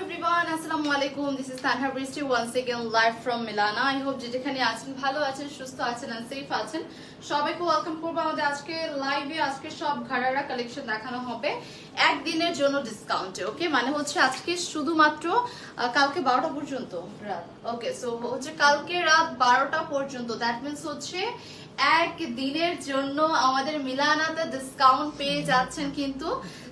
everyone, assalamu alaikum. This is Tanha Bristi once again live from Milana. I hope যেখানে আছেন ভালো আছেন, সুস্থ আছেন and safe আছেন। সবাইকে ওয়েলকাম করব আমাদের আজকে লাইভে। আজকে সব ঘাড়ারা কালেকশন দেখানো হবে একদিনের জন্য ডিসকাউন্টে। ওকে, মানে হচ্ছে আজকে শুধুমাত্র কালকে 12টা পর্যন্ত রাত। ওকে, সো হচ্ছে কালকে রাত 12টা পর্যন্ত, দ্যাট মিন্স হচ্ছে একদিনের জন্য আমাদের মিলানাতে ডিসকাউন্ট পেয়ে যাচ্ছেন কিন্তু।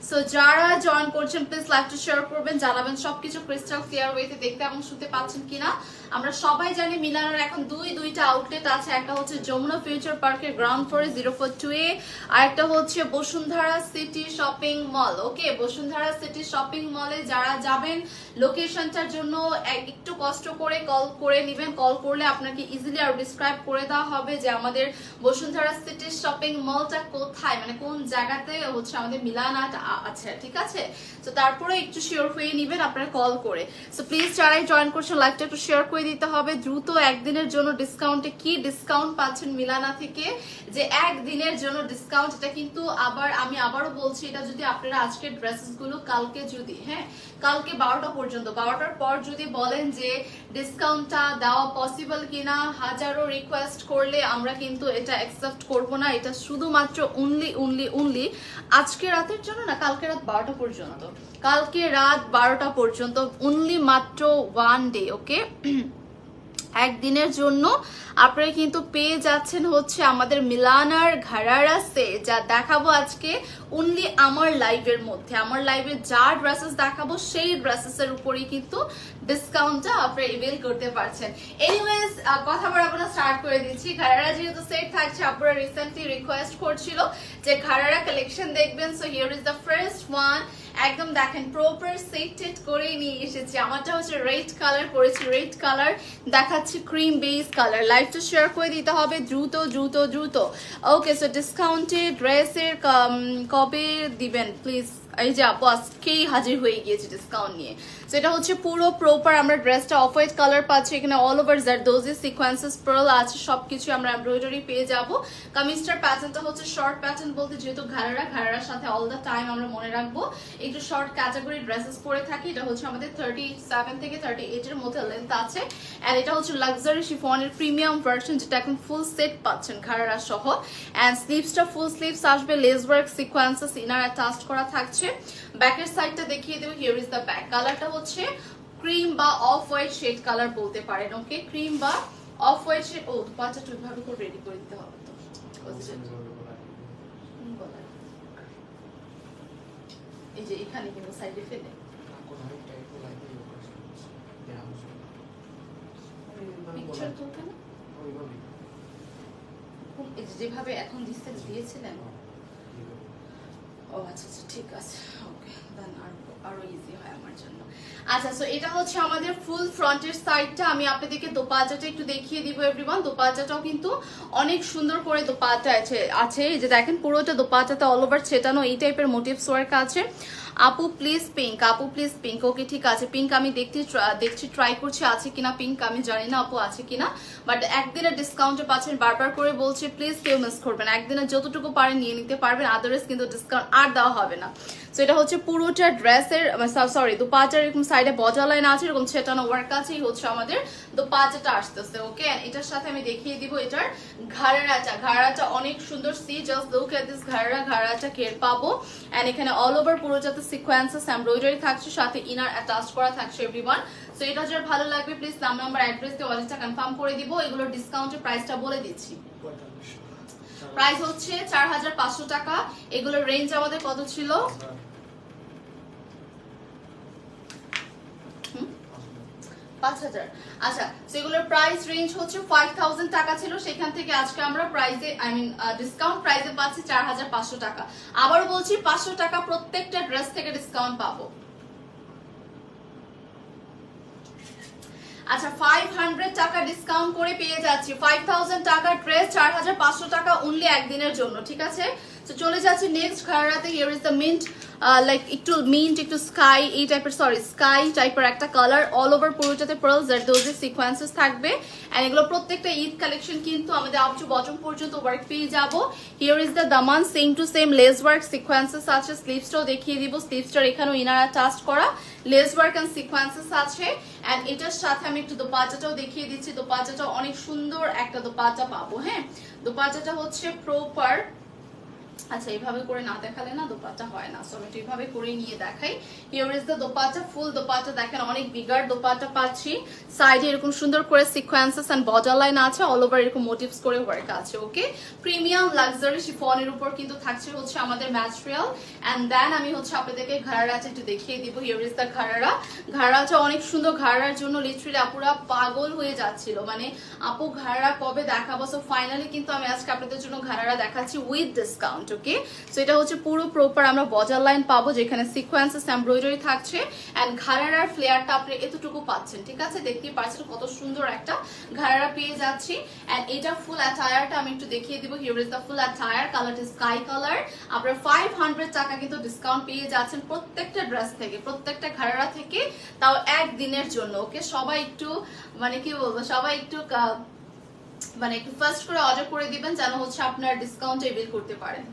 সো যারা জয়েন করছেন প্লিজ লাইভটা শেয়ার করবেন, জানাবেন সবকিছু ক্রিস্টাল ক্লিয়ার ওয়েতে দেখতে এবং শুনতে পাচ্ছেন কিনা। আমরা সবাই জানি মিলানোর এখন দুইটা আউটলেট আছে, একটা হচ্ছে যমুনা ফিউচার পার্কের গ্রাউন্ড ফ্লোরে 042A, আর একটা হচ্ছে বসুন্ধরা সিটি শপিং মল। ওকে, বসুন্ধরা সিটি শপিং মলে যারা যাবেন লোকেশনটার জন্য একটু কষ্ট করে কল করে নেবেন। কল করলে আপনাকে ইজিলি আর ডিসক্রাইব করে দেওয়া হবে যে আমাদের বসুন্ধরা সিটি শপিং মলটা কোথায়, মানে কোন জায়গাতে হচ্ছে আমাদের মিলানাটা আছে, ঠিক আছে? তো তারপরে একটু শিওর হয়ে নেবেন আপনারা কল করে। সো প্লিজ যারাই জয়েন করছেন লাইভটা একটু শেয়ার করে দিতে হবে দ্রুত। একদিনের জন্য ডিসকাউন্টে কি ডিসকাউন্ট পাচ্ছেন মিলানা থেকে, যে একদিনের জন্য ডিসকাউন্ট। এটা কিন্তু আমি আবারও বলছি, এটা যদি আপনারা আজকের ড্রেসেস গুলো কালকে যদি কালকে 12টা পর্যন্ত, 12টার পর যদি বলেন যে ডিসকাউন্টটা দেওয়া পসিবল কিনা, হাজারো রিকোয়েস্ট করলে আমরা কিন্তু এটা অ্যাকসেপ্ট করব না। এটা শুধুমাত্র অনলি আজকে রাতের জন্য না, কালকে রাত 12টা পর্যন্ত, কালকে রাত 12টা পর্যন্ত অনলি মাত্র ওয়ান ডে। ওকে, একদিনের জন্য আপনারা কিন্তু পেয়ে যাচ্ছেন হচ্ছে আমাদের মিলানার ঘাড়ারা সে যা দেখাবো আজকে অনলি আমার লাইভের মধ্যে। আমার লাইভে যা ড্রেসেস দেখাবো সেই ড্রেসেসের উপরেই কিন্তু ডিসকাউন্টটা আপনারা এভেল করতে পারছেন। এনিওয়েজ, কথা বাড়াবো না, স্টার্ট করে দিচ্ছি। ঘাড়ারা যেহেতু সেট থাকছে, আপনারা রিসেন্টলি রিকোয়েস্ট করছিল যে ঘাড়ারা কালেকশন দেখবেন। So here is the first one. একদম দেখেন প্রপার সেটেড করে নিয়ে এসেছি। আমারটা হচ্ছে রেড কালার করেছি, রেড কালার দেখাচ্ছি ক্রিম বেস কালার। লাইভটা শেয়ার করে দিতে হবে দ্রুত। ওকে, সো ডিসকাউন্টে ড্রেসের কবে দিবেন প্লিজ? এই যে আপু আজকেই হাজির হয়ে গিয়েছে ডিসকাউন্ট নিয়ে। তো এটা হচ্ছে পুরো প্রপার আমরা ড্রেসটা অফ হোয়াইট কালার পাচ্ছি, এখানে all over zardozi sequences pearl আছে, সবকিছু আমরা এমব্রয়ডারি পেয়ে যাব। কামিজটার প্যাটার্নটা হচ্ছে শর্ট প্যাটার্ন, বলতে যেহেতু ঘাড়ারার সাথে অল দ্য টাইম আমরা মনে রাখবো একটু শর্ট ক্যাটাগরি ড্রেসেস পরে থাকি। এটা হচ্ছে আমাদের 37 থেকে 38 এর মধ্যে লেন্থ আছে। এন্ড এটা হচ্ছে লাক্সারি শিফনের প্রিমিয়াম ভার্সন, যেটা এখন ফুল সেট পাচ্ছেন ঘাড়ারা সহ। এন্ড স্লিভসটা ফুল স্লিভস আসবে, less work sequences inner attach করা থাকছে। ব্যাকের সাইডটা দেখিয়ে দেবো। Here is the back. কালারটা হচ্ছে ক্রিম বা অফ হোয়াইট শেড কালার বলতে পারেন। ওকে, ক্রিম বা অফ হোয়াইট শেড। ও পাঁচটা ভাবে করে রেডি করে দিতে হবে তো। এই যে এখানে কিন্তু সাইডে ফেলে পিকচার তো কেন যেভাবে এখন দিয়েছিলেন। ও আচ্ছা, ঠিক আছে। ওকে, দেন আরো ইজি হয় আমার জন্য। আচ্ছা, সো এটা হচ্ছে আমাদের ফুল ফ্রন্টের সাইডটা। আমি আপনাদেরকে দোপাট্টাটা একটু দেখিয়ে দিব এভরিওয়ান। দোপাট্টাটাও কিন্তু অনেক সুন্দর করে দোপাট্টা আছে। এই যে দেখেন পুরোটা দোপাট্টাতে অল ওভার ছেটানো এই টাইপের মোটিভস ওয়ার্ক আছে। আপু প্লিজ পিঙ্ক, আপু প্লিজ পিঙ্ক। ওকে, ঠিক আছে, পিঙ্ক আমি দেখছি ট্রাই করছি আছে কিনা পিঙ্ক, আমি জানি না আপু আছে কিনা। বাট একদিনের ডিসকাউন্টে পাচ্ছেন, বারবার করে বলছি প্লিজ কেউ মিস করবেন। একদিনে যতটুকু পারেন নিয়ে নিতে পারবেন, আদারওয়াইজ কিন্তু ডিসকাউন্ট আর দেওয়া হবে না। সো এটা হচ্ছে পুরোটা ড্রেসের দোপাট্টার এরকম সাইডে বজা লাইন আছে, এরকম ছেটানো ওয়ার্ক আছে। এই হচ্ছে আমাদের দোপাট্টাটা আসতেছে। ওকে, এটার সাথে আমি দেখিয়ে দিব এটার ঘাড়াটা অনেক সুন্দর। See just look at this ঘাড়াটা কেয়ার পাবো। এন্ড এখানে অল ওভার পুরোটাতে সিকোয়েন্সেস এমব্রয়ডারি থাকছে, সাথে ইনার অ্যাটাচ করা থাকছে এভরিওয়ান। সো এটা যার ভালো লাগবে প্লিজ নাম নাম্বার অ্যাড্রেস দিয়ে অর্ডারটা কনফার্ম করে দিব। এগুলোর ডিসকাউন্টের প্রাইসটা বলে দিচ্ছি। প্রাইস হচ্ছে 4500 টাকা। এগুলোর রেঞ্জ আমাদের কত ছিল? 5000। আচ্ছা, সেগুলোর প্রাইস রেঞ্জ হচ্ছে 5000 টাকা ছিল, সেখান থেকে আজকে আমরা প্রাইসে ডিসকাউন্ট প্রাইসে পাচ্ছি 4500 টাকা। আবারও বলছি 500 টাকা প্রত্যেকটা ড্রেস থেকে ডিসকাউন্ট পাবো। আচ্ছা, 500 টাকা ডিসকাউন্ট করে পেয়ে যাচ্ছি 5000 টাকা ড্রেস 4500 টাকা অনলি একদিনের জন্য, ঠিক আছে? তো চলে যাচ্ছে নেক্সট ঘাড়াতে। Here is the mint, like একটু মিন্ট একটু স্কাই এই টাইপের, সরি স্কাই টাইপের একটা কালার, অল ওভার পুরোটাতে পার্ল জারদোজি সিকোয়েন্সেস থাকবে। এন্ড এগুলো প্রত্যেকটা ঈদ কালেকশন কিন্তু আমাদের আপ টু বটম পর্যন্ত ওয়ার্ক পেয়ে যাব। Here is the daman, same to same lace work sequences আছে। স্লিভসটাও দেখিয়ে দিব, স্লিভসটার এখানেও ইনার টাচ করা লেস ওয়ার্ক এন্ড সিকোয়েন্সেস আছে। এন্ড এটার সাথে আমি একটু দোপাট্টাটাও দেখিয়ে দিচ্ছি। দোপাট্টাটা অনেক সুন্দর একটা দোপাট্টা পাবো। হ্যাঁ, দোপাট্টাটা হচ্ছে প্রপার, আচ্ছা এইভাবে করে না দেখালে না দোপাট্টা হয় না, সো আমি এইভাবে করে নিয়ে দেখাই। হিয়ার ইজ দ্য দোপাট্টা, ফুল দোপাট্টা দেখেন অনেক বিগার দোপাট্টা পাচ্ছি। সাইডে এরকম সুন্দর করে সিকোয়েন্সেস এন্ড বর্ডার লাইন আছে, অল ওভার এরকম মোটিভস করে ওয়ার্ক আছে। ওকে, প্রিমিয়াম লাক্সারি শিফনের উপর কিন্তু থাকছে হচ্ছে আমাদের ম্যাটেরিয়াল। এন্ড দেন আমি হচ্ছে আপনাদেরকে ঘাড়াটা একটু দেখিয়ে দিব। Here is the garara. ঘাড়াটা অনেক সুন্দর, ঘাড়ার জন্য লিটারালি আপুরা পাগল হয়ে যাচ্ছিল, মানে আপু ঘাড়া কবে দেখাবো। সো ফাইনালি কিন্তু আমি আজকে আপনাদের জন্য ঘাড়া দেখাচ্ছি উইথ ডিসকাউন্ট। ওকে, সো এটা হচ্ছে পুরো প্রপার আমরা বর্ডার লাইন পাবো, যেখানে সিকোয়েন্সেস এমব্রয়ডারি থাকছে। এন্ড ঘাড়ার ফ্লেয়ারটা আপনি এতটুকু পাচ্ছেন, ঠিক আছে, দেখতেই পাচ্ছেন কত সুন্দর একটা ঘাড়া পেয়ে যাচ্ছি। এন্ড এটা ফুল অ্যাটায়ারটা আমি একটু দেখিয়ে দিব। Here is the full attire, কালারটা স্কাই কালার। আপনারা 500 টাকা কিন্তু ডিসকাউন্ট পেয়ে যাচ্ছেন প্রত্যেকটা ড্রেস থেকে, প্রত্যেকটা ঘাড়া থেকে, তাও একদিনের জন্য। ওকে, সবাই একটু মানে কি বলবো, সবাই একটু মানে একটু ফার্স্ট করে অর্ডার করে দিবেন, যেন হচ্ছে আপনার ডিসকাউন্ট এবিল করতে পারেন।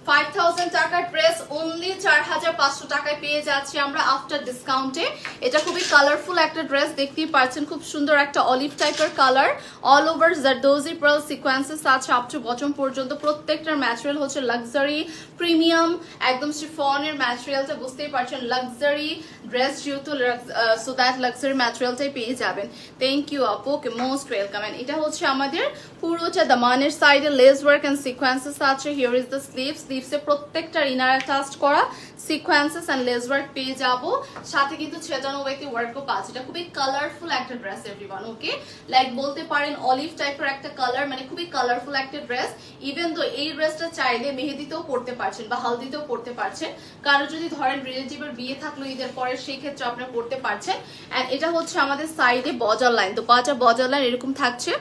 5000 টাকার ড্রেস অনলি 4500 টাকায় পেয়ে যাচ্ছি আমরা আফটার ডিসকাউন্টে। এটা খুবই কালারফুল একটা ড্রেস, দেখতেই পাচ্ছেন খুব সুন্দর একটা অলিভ টাইপের colour, all over zardozi pearl sequences আছে আপ টু বটম পর্যন্ত। প্রত্যেকটার ম্যাটেরিয়াল হচ্ছে লাক্সারি প্রিমিয়াম, একদম শিফনের ম্যাটেরিয়ালটা বুঝতেই পারছেন, লাক্সারি ড্রেস যেহেতু, সো দ্যাট লাক্সারি ম্যাটেরিয়ালটাই পেয়ে যাবেন। থ্যাংক ইউ আপু, ওকে মোস্ট ওয়েলকাম। এন্ড এটা হচ্ছে আমাদের পুরোটা দামানের সাইডে লেস ওয়ার্ক এন্ড সিকোয়েন্সেস আছে। হিয়ার ইজ দ্য স্লিভস, স্লিভসে প্রত্যেকটা ইনার অ্যাটাচ করা সিকোয়েন্সেস এন্ড লেস ওয়ার্ক পেয়ে যাব, সাথে কিন্তু ছেটানো ওয়েতে ওয়ার্কও পাচ্ছে। এটা খুবই কালারফুল একটা ড্রেস এভরিওয়ান। ওকে, লাইক বলতে পারেন অলিভ টাইপের একটা কালার, মানে খুবই কালারফুল একটা ড্রেস। ইভেন তো এই ড্রেসটা চাইলে মেহেদিতেও পড়তে পারছেন বা হালদিতেও পড়তে পারছেন, কারো যদি ধরেন রিলেটিভের বিয়ে থাকলো ঈদের পরে, সেই ক্ষেত্রে আপনারা পড়তে পারছেন। এন্ড এটা হচ্ছে আমাদের সাইডে বর্ডার লাইন, তো পাঁচটা বর্ডার লাইন এরকম থাকছে,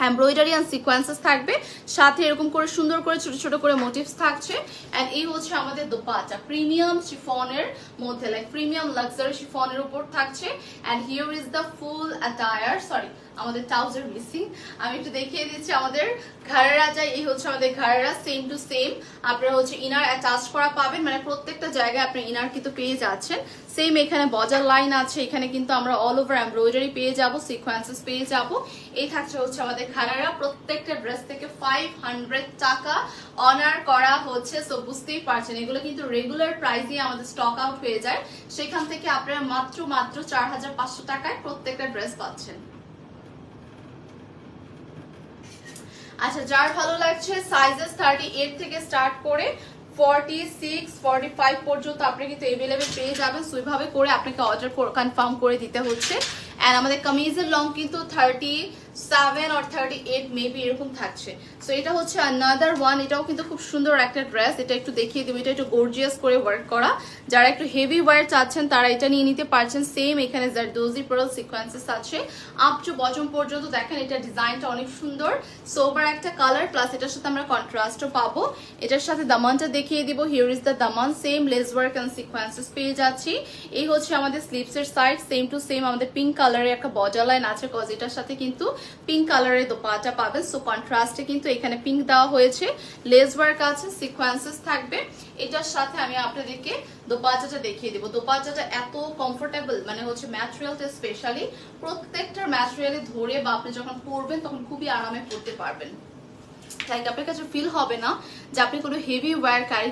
এমব্রয়ডারি এন্ড সিকোয়েন্সেস থাকবে, সাথে এরকম করে সুন্দর করে ছোট ছোট করে মোটিভস থাকছে। এন্ড এই হচ্ছে আমাদের দোপাট্টা, প্রিমিয়াম শিফনের মধ্যে, লাইক প্রিমিয়াম লাক্সারি শিফনের উপর থাকছে। And here is the full attire, sorry আমাদের ট্রাউজার মিসিং, আমি একটু দেখিয়ে দিচ্ছি আমাদের ঘাড়া যায়। এই হচ্ছে আমাদের ঘাড়া, সেম টু সেম আপনারা হচ্ছে ইনার অ্যাটাচ করা পাবেন, মানে প্রত্যেকটা জায়গায় আপনি ইনার কিন্তু পেয়ে যাচ্ছেন। সেম এখানে বর্ডার লাইন আছে, এখানে কিন্তু আমরা অল ওভার এমব্রয়ডারি পেয়ে যাব, সিকোয়েন্সেস পেয়ে যাব। এই থাকছে হচ্ছে আমাদের ঘাড়া। প্রত্যেকটা ড্রেস থেকে 500 টাকা অনার করা হচ্ছে। সো বুঝতেই পারছেন এগুলো কিন্তু রেগুলার প্রাইসে আমাদের স্টক আউট হয়ে যায়, সেখান থেকে আপনারা মাত্র 4500 টাকায় প্রত্যেকটা ড্রেস পাচ্ছেন। আচ্ছা, যার ভালো লাগছে সাইজেস 38 থেকে স্টার্ট করে 46, 45 পর্যন্ত আপনি কিন্তু এভেলেবেল পেয়ে যাবেন। সো এইভাবে করে আপনাকে অর্ডার কনফার্ম করে দিতে হচ্ছে। এন্ড আমাদের কামিজের লং কিন্তু 37 or 38 মেবি এরকম থাকছে। সো এটা হচ্ছে আনাদার ওয়ান, এটাও কিন্তু খুব সুন্দর একটা ড্রেস। এটা একটু দেখিয়ে দেবো, এটা একটু গর্জিয়াস করে ওয়ার্ক করা, যারা একটু হেভি ওয়ার চাচ্ছেন তারা এটা নিয়ে নিতে পারছেন। সেম এখানে জারদোজি পার্ল সিকোয়েন্সেস আছে আপ টু বটম পর্যন্ত। দেখেন এটা ডিজাইনটা অনেক সুন্দর, সোবার একটা কালার, প্লাস এটার সাথে আমরা কন্ট্রাস্টও পাবো। এটার সাথে দামানটা দেখিয়ে দিব। Here is the daman, same lace work and sequences পেয়ে যাচ্ছি। এই হচ্ছে আমাদের স্লিভস এর সাইড, সেম টু সেম আমাদের পিঙ্ক কালারের একটা বর্ডার লাইন আছে, কজ এটার সাথে কিন্তু পিঙ্ক কালারের দোপাট্টা পাবেন। সো কন্ট্রাস্টে কিন্তু এখানে পিঙ্ক দেওয়া হয়েছে, লেস ওয়ার্ক আছে, সিকোয়েন্সেস থাকবে। এটার সাথে আমি আপনাদেরকে দোপাট্টাটা দেখিয়ে দিব। দোপাট্টাটা এত কমফোর্টেবল, মানে হচ্ছে ম্যাটেরিয়ালটা স্পেশালি প্রত্যেকটার ম্যাটেরিয়ালে ধরে বা আপনি যখন পরবেন তখন খুবই আরামে পরতে পারবেন। লাইক আপনার কাছে ফিল হবে না যে আপনি কোনো হেভি ওয়্যার ক্যারি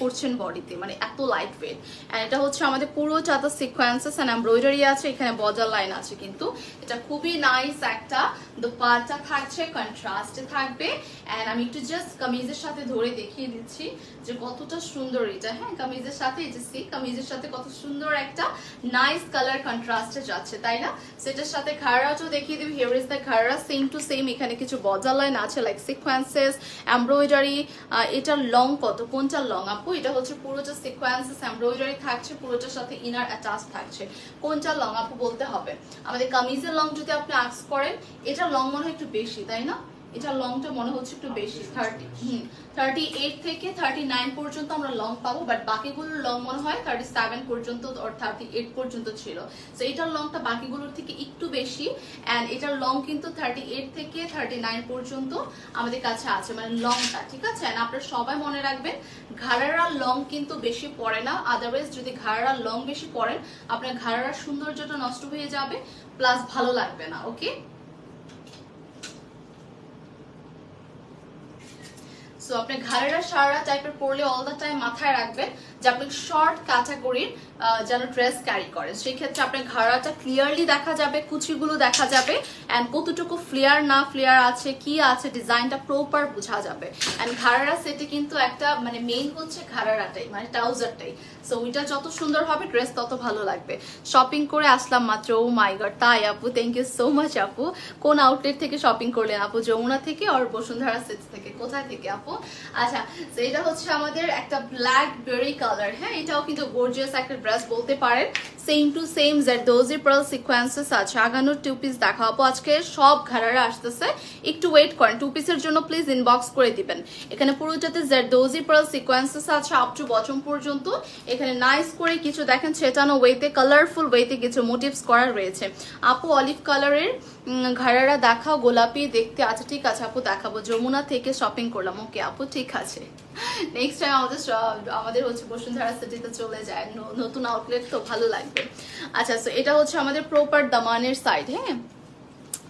করছেন বডিতে, মানে এত লাইট ওয়েট। এন্ড এটা হচ্ছে আমাদের পুরো চাতা সিকোয়েন্সেস এন্ড এমব্রয়ডারি আছে, এখানে বর্ডার লাইন আছে, কিন্তু এটা খুবই নাইস একটা দোপাট্টা থাকছে, কন্ট্রাস্টে থাকবে। এন্ড আমি একটু জাস্ট কামিজের সাথে ধরে দেখিয়ে দিচ্ছি যে কতটা সুন্দর এটা। হ্যাঁ, কামিজের সাথে এই যে সি কামিজের সাথে কত সুন্দর একটা নাইস কালার কন্ট্রাস্টে যাচ্ছে, তাই না? সেটার সাথে ঘাড়াটাও দেখিয়ে দিবি। Here is the garara, same to same এখানে কিছু বর্ডার লাইন আছে, লাইক সিকোয়েন্সেস এমব্রয়ডারি। এটার লং কত, কোনটা লং আপু? এটা হচ্ছে পুরোটা সিকোয়েন্সেস এমব্রয়ডারি থাকছে, পুরোটার সাথে ইনার অ্যাটাচ থাকছে। কোনটা লং আপু বলতে হবে। আমাদের কামিজের লং যদি আপনি আস্ক করেন, এটা লং মনে হয় একটু বেশি, তাই না? এটা লংটা মনে হচ্ছে একটু বেশি 38 থেকে 39 পর্যন্ত আমরা লং পাবো, বাট বাকিগুলোর লং মনে হয় 37 পর্যন্ত or 38 পর্যন্ত ছিল। সো এটার লংটা বাকিগুলোর থেকে একটু বেশি, অ্যান্ড এটার লং কিন্তু 38 থেকে 39 পর্যন্ত আমাদের কাছে আছে, মানে লংটা, ঠিক আছে। অ্যান্ড আপনারা সবাই মনে রাখবেন ঘাড়ারা লং কিন্তু বেশি পড়ে না, আদারওয়াইজ যদি ঘাড়ারা লং বেশি পড়েন আপনার ঘাড়ার সৌন্দর্যটা নষ্ট হয়ে যাবে, প্লাস ভালো লাগবে না। ওকে, সো আপনি ঘাড়েরা সারা টাইপের পরলে অল দ্য টাইম মাথায় রাখবেন যে আপনি শর্ট ক্যাটাগরির যেন ড্রেস ক্যারি করেন, সেই ক্ষেত্রে আপনার ঘাড়াটা ক্লিয়ারলি দেখা যাবে, কুচিগুলো দেখা যাবে, অ্যান্ড কতটুকু ফ্লেয়ার না ফ্লেয়ার আছে, কি আছে, ডিজাইনটা প্রপার বোঝা যাবে। অ্যান্ড ঘাড়ারা সেটে কিন্তু একটা মানে মেইন হচ্ছে ঘাড়ারাটাই, মানে ট্রাউজারটাই। সো ওইটা যত সুন্দর হবে ড্রেস তত ভালো লাগবে। শপিং করে আসলাম মাত্র, ও মাই গড, তাই আপু, থ্যাংক ইউ সো মাচ আপু। কোন আউটলেট থেকে শপিং করলেন আপু? যমুনা থেকে আর বসুন্ধরা সিটস থেকে? কোথায় থেকে আপু? আচ্ছা, তো এটা হচ্ছে আমাদের একটা ব্ল্যাক বেরি কালার, হ্যাঁ, এটাও কিন্তু গর্জিয়াস একটা ড্রেস বলতে পারেন। Same to same zardozi pearl sequences আছে। আগানোর টু পিস দেখাবো আজকে, সব ঘাড়ারা আসতেছে, একটু ওয়েট করেন, টু পিসের জন্য প্লিজ ইনবক্স করে দিবেন। এখানে পুরোটাতে জারদোজি পার্ল সিকোয়েন্সেস আছে আপ টু বটম পর্যন্ত। এখানে নাইস করে কিছু দেখেন ছেটানো ওয়েতে, কালারফুল ওয়েতে কিছু মোটিভস করা রয়েছে। আপু অলিভ কালারের ঘাড়ারা দেখাও, গোলাপি দেখতে। আচ্ছা ঠিক আছে আপু, দেখাবো। যমুনা থেকে শপিং করলাম, ওকে আপু, ঠিক আছে। নেক্সট টাইম আমাদের হচ্ছে বসুন্ধরা সিটিতে চলে যায়, নতুন আউটলেট তো ভালো লাগবে। আচ্ছা, সো এটা হচ্ছে আমাদের প্রপার দামানের সাইড, হ্যাঁ,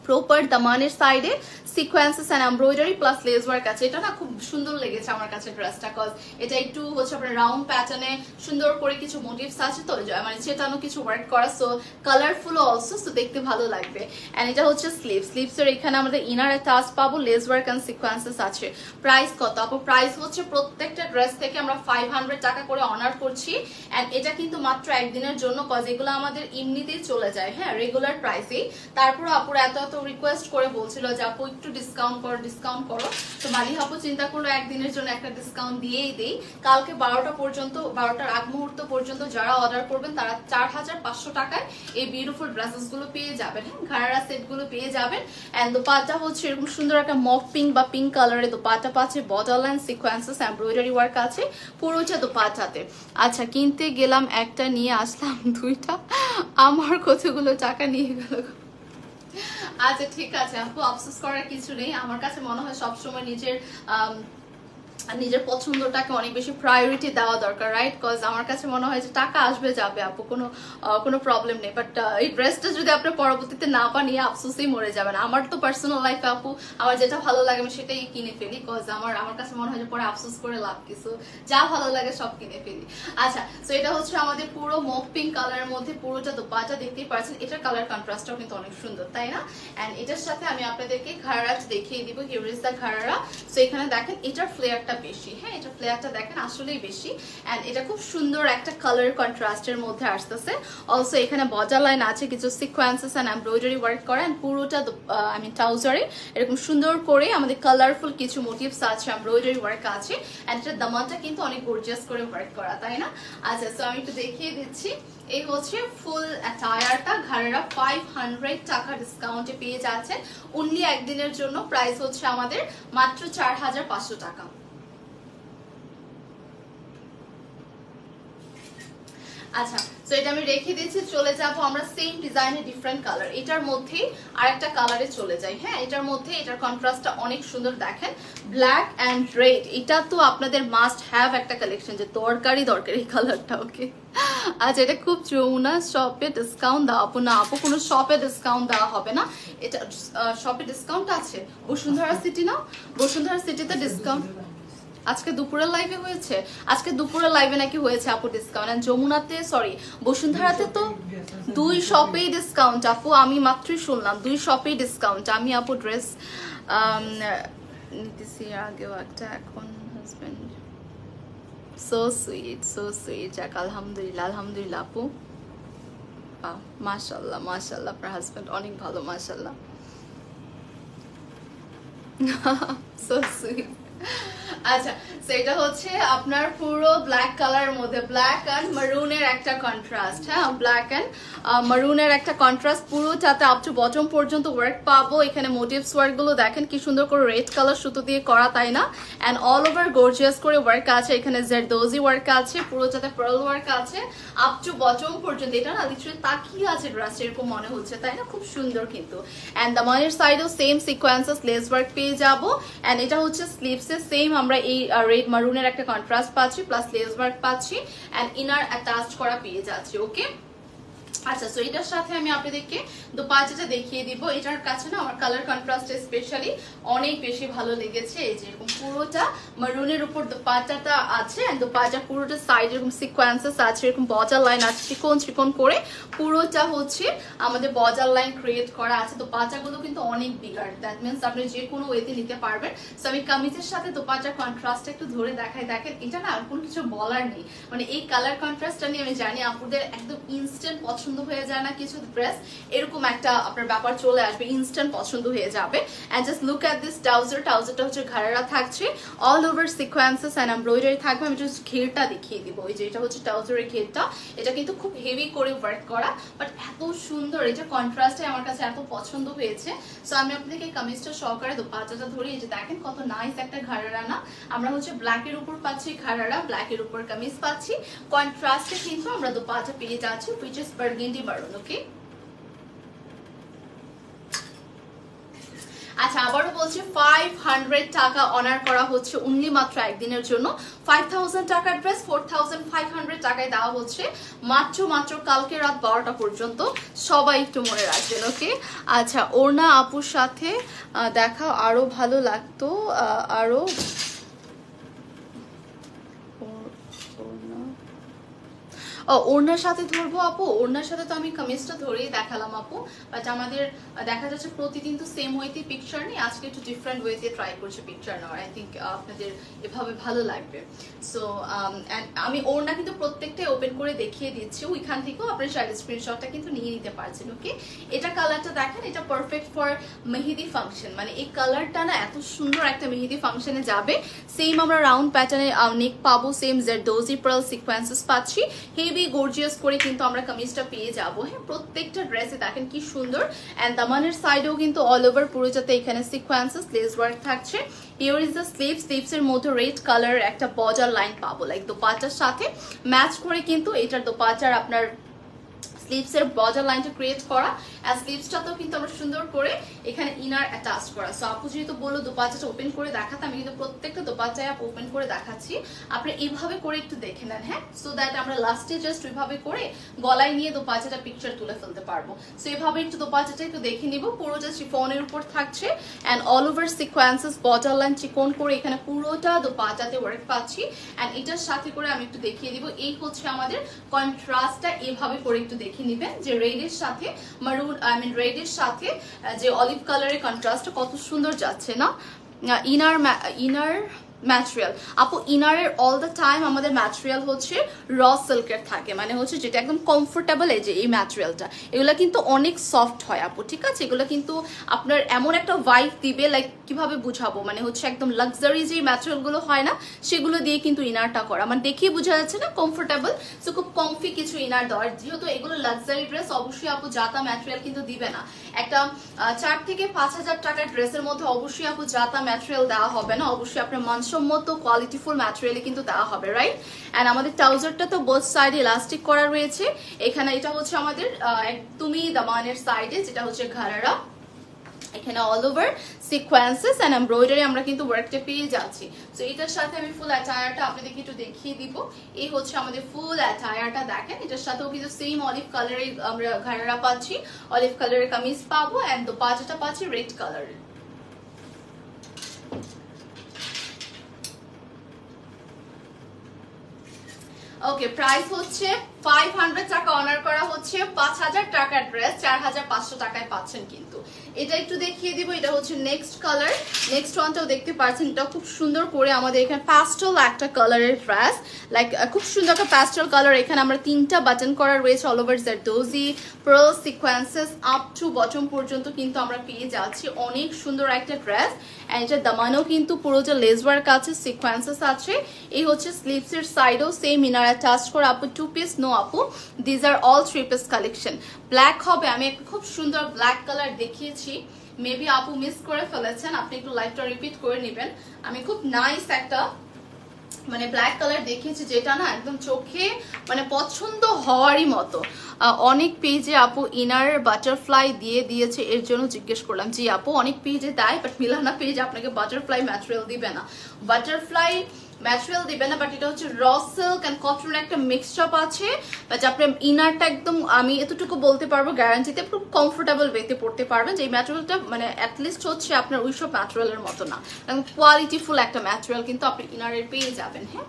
প্রপার দামানের সাইডে sequences and embroidery plus lace work আছে। এটা না খুব সুন্দর লেগেছে আমার কাছে ড্রেসটা, কজ এটা একটু হচ্ছে আপনার রাউন্ড প্যাটার্নে সুন্দর করে কিছু মোটিভস আছে তো, মানে সেটানো কিছু ওয়ার্ক করা, সো কালারফুল অলসো, সো দেখতে ভালো লাগবে। এন্ড এটা হচ্ছে স্লিভসের এখানে আমাদের ইনার টাচ পাবো, লেস ওয়ার্ক এন্ড সিকোয়েন্সেস আছে। প্রাইস কত আপু? প্রাইস হচ্ছে প্রত্যেকটা ড্রেস থেকে আমরা 500 টাকা করে অনার করছি, এন্ড এটা কিন্তু মাত্র একদিনের জন্য, কজ এগুলো আমাদের এমনিতেই চলে যায়, হ্যাঁ, রেগুলার প্রাইসেই। তারপর আপুরা এত রিকোয়েস্ট করে বলছিল যে আপু একটু ডিসকাউন্ট করো, তো মালি আপু চিন্তা করলো একদিনের জন্য একটা ডিসকাউন্ট দিয়েই দেই। কালকে 12টা পর্যন্ত, 12টার আগ মুহূর্ত পর্যন্ত যারা অর্ডার করবেন তারা 4500 টাকায় এই বিউটিফুল ড্রেসেস গুলো পেয়ে যাবেন, হ্যাঁ, ঘাড়া সেট গুলো পেয়ে যাবেন। এন্ড দোপাট্টা হচ্ছে এরকম সুন্দর একটা মফ পিঙ্ক বা পিঙ্ক কালারের দোপাট্টা পাচ্ছে, border line sequences embroidery work আছে পুরোটা দোপাট্টাতে। আচ্ছা, কিনতে গেলাম একটা নিয়ে আসলাম দুইটা, আমার কতগুলো টাকা নিয়ে গেল। আচ্ছা ঠিক আছে আপু, আফসোস করার কিছু নেই। আমার কাছে মনে হয় সবসময় নিজের পছন্দটাকে অনেক বেশি প্রায়োরিটি দেওয়া দরকার, রাইট? কজ আমার কাছে মনে হয় যে টাকা আসবে যাবে আপু, কোনো প্রবলেম নেই, বাট এই ড্রেসটা যদি আপনি পরবর্তীতে না পান নিয়ে আফসোসেই মরে যাবেন। আমার তো পার্সোনাল লাইফে আপু আমার যেটা ভালো লাগে আমি সেটাই কিনে ফেলি, কজ আমার কাছে মনে হয় যে পরে আফসোস করে লাভ কিছু, যা ভালো লাগে সব কিনে ফেলি। আচ্ছা, তো এটা হচ্ছে আমাদের পুরো মফ পিঙ্ক কালারের মধ্যে পুরোটা দোপাট্টা দেখতেই পাচ্ছেন, এটার কালার কন্ট্রাস্টটাও কিন্তু অনেক সুন্দর, তাই না? এন্ড এটার সাথে আমি আপনাদেরকে ঘাড়া দেখিয়ে দিব, হিয়ার ইজ দ্য ঘাড়া। সো এখানে দেখেন এটার ফ্লেয়ারটা বেশি, হ্যাঁ, এটা ফ্লেয়ারটা দেখেন আসলেই বেশি, এন্ড এটা খুব সুন্দর একটা কালার কন্ট্রাস্টের মধ্যে আসতেছে। অলসো এখানে বর্ডার লাইন আছে, কিছু সিকোয়েন্সেস এন্ড এমব্রয়ডারি ওয়ার্ক করা, এন্ড পুরোটা ট্রাউজারে এরকম সুন্দর করে আমাদের কালারফুল কিছু মোটিভস আছে, এমব্রয়ডারি ওয়ার্ক আছে, এন্ড এটার দামানটা কিন্তু অনেক গর্জিয়াস করে ওয়ার্ক করা, তাই না? আচ্ছা, সো আমি একটু দেখিয়ে দিচ্ছি। এই হচ্ছে ফুল অ্যাটায়ারটা, ঘাড়েরা 500 টাকা ডিসকাউন্টে পেয়ে যাচ্ছেন অনলি একদিনের জন্য। প্রাইস হচ্ছে আমাদের মাত্র 4500 টাকা। আচ্ছা, সো এটা আমি রেখে দিয়েছি, চলে যাব আমরা সেম ডিজাইনের ডিফারেন্ট কালার, এটার মধ্যেই আরেকটা কালারে চলে যাই, হ্যাঁ, এটার মধ্যে এটার কন্ট্রাস্টটা অনেক সুন্দর দেখেন, ব্ল্যাক এন্ড রেড। এটা তো আপনাদের মাস্ট হ্যাভ একটা কালেকশন, যে দরকারি কালারটা, ওকে। আচ্ছা, এটা খুব যমুনা শপে ডিসকাউন্ট দেওয়া আপু? না আপু, কোনো শপে ডিসকাউন্ট দেওয়া হবে না, এটা শপে ডিসকাউন্ট আছে বসুন্ধরা সিটি, না বসুন্ধরা সিটিতে ডিসকাউন্ট আজকে দুপুরের লাইভে হয়েছে, আজকে দুপুরের লাইভে নাকি হয়েছে আপু ডিসকাউন্ট। যমুনাতে, সরি, বসুন্ধরাতে তো 2 শপেই ডিসকাউন্ট আপু, আমি মাত্রই শুনলাম 2 শপেই ডিসকাউন্ট। আমি আপু ড্রেস নিতেছি আগেও একটা, এখন হাজবেন্ড। সো সুইট, যাক, আলহামদুলিল্লাহ আপু, মাশাল্লাহ আপনার হাজবেন্ড অনেক ভালো, মাশাল্লাহ। So sweet. আচ্ছা, সো এটা হচ্ছে আপনার পুরো ব্ল্যাক কালারের মধ্যে ব্ল্যাক এন্ড মারুনের একটা কন্ট্রাস্ট। হ্যাঁ, ব্ল্যাক এন্ড মারুনের একটা কন্ট্রাস্ট, পুরোটাতে আপ টু বটম পর্যন্ত ওয়ার্ক পাবো। এখানে মোটিভস ওয়ার্ক গুলো দেখেন কি সুন্দর করে রেড কালার সুতো দিয়ে করা, তাই না? এন্ড অল ওভার গর্জিয়াস করে ওয়ার্ক আছে। এখানে জারদোজি ওয়ার্ক আছে, পুরোটাতে পার্ল ওয়ার্ক আছে আপ টু বটম পর্যন্ত। এটা না লিটারালি তাকিয়ে আছে ড্রেস এরকম মনে হচ্ছে, তাই না? খুব সুন্দর কিন্তু। এন্ড দামানের সাইডেও সেম সিকোয়েন্সেস লেস ওয়ার্ক পেয়ে যাবো। এন্ড এটা হচ্ছে স্লিভস এর সেম আমরা এই রেড মারুনের একটা কন্ট্রাস্ট পাচ্ছি, প্লাস লেস ওয়ার্ক পাচ্ছি এন্ড ইনার অ্যাটাচড করা পেয়ে যাচ্ছি। ওকে, আচ্ছা, সো এটার সাথে আমি আপনাদেরকে দোপাট্টাটা দেখিয়ে দিব। এটার কাছে না আমার কালার কন্ট্রাস্ট স্পেশালি অনেক বেশি ভালো লেগেছে। এই যে এরকম পুরোটা মারুনের উপর দোপাট্টাটা আছে এন্ড দোপাট্টা পুরোটা সাইড এরকম সিকোয়েন্সেস আছে, এরকম বর্ডার লাইন আছে চিকন চিকন করে, পুরোটা হচ্ছে আমাদের বর্ডার লাইন ক্রিয়েট করা আছে। দোপাট্টাগুলো কিন্তু অনেক বিগার, দ্যাট মিন্স আপনি যে কোনো ওয়েতে নিতে পারবেন। সো আমি কামিজের সাথে দোপাট্টার কন্ট্রাস্টটা একটু ধরে দেখাই। দেখেন, এটা না আর কোনো কিছু বলার নেই, মানে এই কালার কন্ট্রাস্টটা নিয়ে আমি জানি আপুদের একদম ইনস্ট্যান্ট পছন্দ হয়ে যায় না কিছু ড্রেস, এরকম একটা আপনার ব্যাপার চলে আসবে, ইনস্ট্যান্ট পছন্দ হয়ে যাবে। And just look at this trouser. ট্রাউজারটা হচ্ছে ঘাড়া থাকছে, all over sequences and embroidery থাকবে। আমি জাস্ট ঘেরটা দেখিয়ে দিব। এই যে এটা হচ্ছে ট্রাউজারের ঘেরটা, এটা কিন্তু খুব হেভি করে ওয়ার্ক করা, বাট এত সুন্দর, এটা কন্ট্রাস্টে আমার কাছে এত পছন্দ হয়েছে। সো আমি আপনাদেরকে কামিজটা সহকারে দোপাট্টাটা ধরি। এই যে দেখেন কত নাইস একটা ঘাড়া না, আমরা হচ্ছে ব্ল্যাকের উপর পাচ্ছি ঘাড়া, ব্ল্যাকের উপর কামিজ পাচ্ছি, কন্ট্রাস্টে কিন্তু আমরা দোপাট্টা পেয়ে যাচ্ছি which is burgundy maroon. ওকে, আচ্ছা, আবারও বলছি 500 টাকা অনার করা হচ্ছে অনলি মাত্র একদিনের জন্য। 5000 টাকার ড্রেস 4500 টাকায় দেওয়া হচ্ছে মাত্র কালকে রাত 12টা পর্যন্ত। সবাই একটু মনে রাখবেন। ওকে, আচ্ছা, ওড়না আপুর সাথে দেখা আরো ভালো লাগতো, আরো ওড়নার সাথে ধরবো আপু। ওড়নার সাথে তো আমি কামিজটা ধরেই দেখালাম আপু, বাট আমাদের দেখা যাচ্ছে প্রতিদিন তো সেম ওয়েতে পিকচার নেই, আজকে একটু ডিফারেন্ট ওয়েতে ট্রাই করছি পিকচার নেওয়ার। আই থিঙ্ক আপনাদের এভাবে ভালো লাগবে। সো আমি ওড়না কিন্তু প্রত্যেকটাই ওপেন করে দেখিয়ে দিচ্ছি, ওইখান থেকেও আপনার চাইলে স্ক্রিনশটটা কিন্তু নিয়ে নিতে পারছেন। ওকে, এটা কালারটা দেখেন, এটা পারফেক্ট ফর মেহেদি ফাংশন, মানে এই কালারটা না এত সুন্দর একটা মেহেদি ফাংশনে যাবে। সেম আমরা রাউন্ড প্যাটার্নে নেক পাবো, সেম জারদোজি পার্ল সিকোয়েন্সেস পাচ্ছি, হেভি গর্জিয়াস করে কিন্তু আমরা কামিজটা পেয়ে যাবো। হ্যাঁ, প্রত্যেকটা ড্রেসে দেখেন কি সুন্দর। এন্ড দামানের সাইডেও কিন্তু অল ওভার পুরোটাতে এখানে সিকোয়েন্সেস লেস ওয়ার্ক থাকছে। Here is the sleeves. Sleeves এর মধ্যে রেড কালার একটা বর্ডার লাইন পাবো, লাইক দোপাট্টার সাথে ম্যাচ করে কিন্তু এটার দোপাট্টার আপনার স্লিভস এর বর্ডার লাইনটা ক্রিয়েট করা, আর স্লিভসটাতেও কিন্তু আমরা সুন্দর করে এখানে ইনার অ্যাটাচ করা। সো আপু যেহেতু বললো দোপাট্টাটা ওপেন করে দেখাতে, আমি কিন্তু প্রত্যেকটা দোপাট্টায় আপু ওপেন করে দেখাচ্ছি, আপনি এইভাবে করে একটু দেখে নেন। হ্যাঁ, সো দ্যাট আমরা লাস্টে জাস্ট ওইভাবে করে গলায় নিয়ে দোপাট্টাটা পিকচার তুলে ফেলতে পারবো। সো এইভাবে একটু দোপাট্টাটা একটু দেখে নিব। পুরোটা শিফনের উপর থাকছে and all over sequences border line চিকন করে এখানে পুরোটা দোপাট্টাতে ওয়ার্ক পাচ্ছি। এন্ড এটার সাথে করে আমি একটু দেখিয়ে দিব, এই হচ্ছে আমাদের কন্ট্রাস্টটা, এভাবে করে একটু দেখে নিবেন যে রেডের সাথে মারুন, রেডের সাথে যে অলিভ কালারের কন্ট্রাস্ট কত সুন্দর যাচ্ছে না। ইনার ম্যাটেরিয়াল আপু, ইনারের অল দ্য টাইম আমাদের ম্যাটেরিয়াল হচ্ছে র সিল্কের থাকে, মানে হচ্ছে যেটা একদম কমফোর্টেবল। এই যে এই ম্যাটেরিয়ালটা, এগুলো কিন্তু অনেক সফট হয় আপু, ঠিক আছে? এগুলো কিন্তু আপনার এমন একটা ভাইব দিবে, লাইক কিভাবে বুঝাবো, মানে হচ্ছে একদম লাক্সারি যে ম্যাটেরিয়াল গুলো হয় না, সেগুলো দিয়ে কিন্তু ইনারটা করা, মানে দেখিয়ে বোঝা যাচ্ছে না কমফোর্টেবল। সো খুব কমফি কিছু ইনার দেওয়ার, যেহেতু এগুলো লাক্সারি ড্রেস, অবশ্যই আপু জাতা ম্যাটেরিয়াল কিন্তু দিবে না। একটা 4 থেকে 5000 টাকার ড্রেসের মধ্যে অবশ্যই আপু জাতা ম্যাটেরিয়াল দেওয়া হবে না, অবশ্যই আপনার মানসম্মত কোয়ালিটিফুল ম্যাটেরিয়াল কিন্তু দেওয়া হবে, রাইট? এন্ড আমাদের ট্রাউজারটা তো বোথ সাইডে ইলাস্টিক করা রয়েছে। এখানে এটা হচ্ছে আমাদের একদমই দামানের সাইডে, যেটা হচ্ছে ঘাড়া, এখানে all over sequences and embroidery আমরা কিন্তু ওয়ার্কটা পেয়ে যাচ্ছি। সো এটার সাথে আমি ফুল অ্যাটায়ারটা আপনাদেরকে একটু দেখিয়ে দিব। এই হচ্ছে আমাদের ফুল অ্যাটায়ারটা, দেখেন এটার সাথেও কিন্তু সেম অলিভ কালারের আমরা ঘাড়া পাচ্ছি, অলিভ কালারের কামিজ পাবো এন্ড দোপাট্টাটা পাচ্ছি রেড কালারের। ওকে, প্রাইস হচ্ছে 500 টাকা অনার করা হচ্ছে, 5000 টাকার ড্রেস 4500 টাকায় পাচ্ছেন। কিন্তু এটা একটু দেখিয়ে দিব, এটা হচ্ছে নেক্সট কালার। নেক্সট ওয়ানটাও দেখতে পাচ্ছেন, এটা খুব সুন্দর করে আমাদের এখানে প্যাস্টেল একটা কালারের ড্রেস, লাইক খুব সুন্দর একটা প্যাস্টেল কালার। এখানে আমরা 3টা বাটন করা রয়েছে, all over zardozi pearl sequences up to bottom পর্যন্ত কিন্তু আমরা পেয়ে যাচ্ছি। অনেক সুন্দর একটা ড্রেস, এন্ড এটা দামানও কিন্তু পুরোটা লেস ওয়ার্ক আছে, সিকোয়েন্সেস আছে। এই হচ্ছে স্লিভস এর সাইডও সেম ইনার অ্যাটাচ করা। আপু 2 পিস নো আপু, these are all 3 piece collection. Black হবে, আমি একটা খুব সুন্দর ব্ল্যাক কালার দেখিয়েছি, মেবি আপু মিস করে ফেলেছেন, আপনি একটু লাইভটা রিপিট করে নেবেন। আমি খুব নাইস একটা মানে ব্ল্যাক কালার দেখিয়েছি, যেটা না একদম চোখে মানে পছন্দ হওয়ারই মতো। অনেক পেজে আপু ইনার বাটারফ্লাই দিয়ে দিয়েছে, এর জন্য জিজ্ঞেস করলাম। জি আপু, অনেক পেজে দেয়, বাট মিলানা পেজ আপনাকে বাটারফ্লাই ম্যাটেরিয়াল দিবে না, বাটারফ্লাই ম্যাটেরিয়াল দিবে না, বাট এটা হচ্ছে র সিল্ক এন্ড কটনের একটা মিক্সচার আছে। বাট আপনার ইনারটা একদম, আমি এতটুকু বলতে পারবো গ্যারান্টিতে, খুব কমফোর্টেবল ওয়েতে পড়তে পারবেন। যে ম্যাটেরিয়ালটা মানে অ্যাটলিস্ট হচ্ছে আপনার ওইসব ম্যাটেরিয়ালের মতো না, একদম কোয়ালিটিফুল একটা ম্যাটেরিয়াল কিন্তু আপনি ইনারের পেয়ে যাবেন। হ্যাঁ,